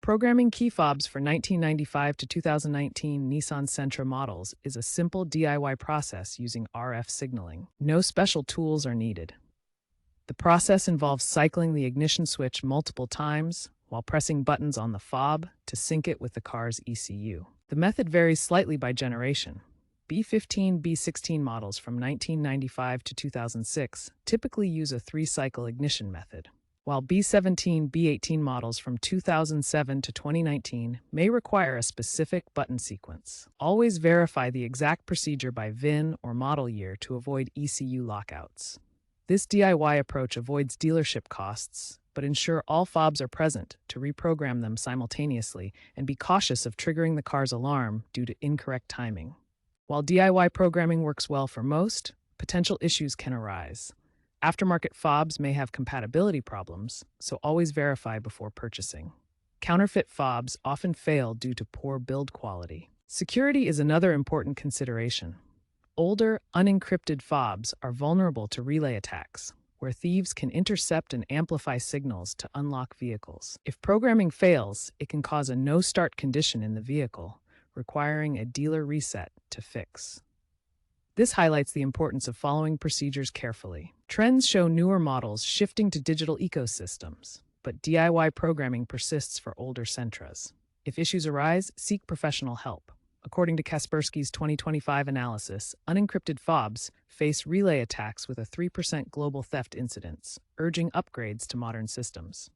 Programming key fobs for 1995 to 2019 Nissan Sentra models is a simple DIY process using RF signaling. No special tools are needed. The process involves cycling the ignition switch multiple times while pressing buttons on the fob to sync it with the car's ECU. The method varies slightly by generation. B15, B16 models from 1995 to 2006 typically use a 3-cycle ignition method, while B17, B18 models from 2007 to 2019 may require a specific button sequence. Always verify the exact procedure by VIN or model year to avoid ECU lockouts. This DIY approach avoids dealership costs, but ensure all fobs are present to reprogram them simultaneously and be cautious of triggering the car's alarm due to incorrect timing. While DIY programming works well for most, potential issues can arise. Aftermarket fobs may have compatibility problems, so always verify before purchasing. Counterfeit fobs often fail due to poor build quality. Security is another important consideration. Older, unencrypted fobs are vulnerable to relay attacks, where thieves can intercept and amplify signals to unlock vehicles. If programming fails, it can cause a no-start condition in the vehicle, requiring a dealer reset to fix. This highlights the importance of following procedures carefully. Trends show newer models shifting to digital ecosystems, but DIY programming persists for older Sentras. If issues arise, seek professional help. According to Kaspersky's 2025 analysis, unencrypted fobs face relay attacks with a 3% global theft incidence, urging upgrades to modern systems.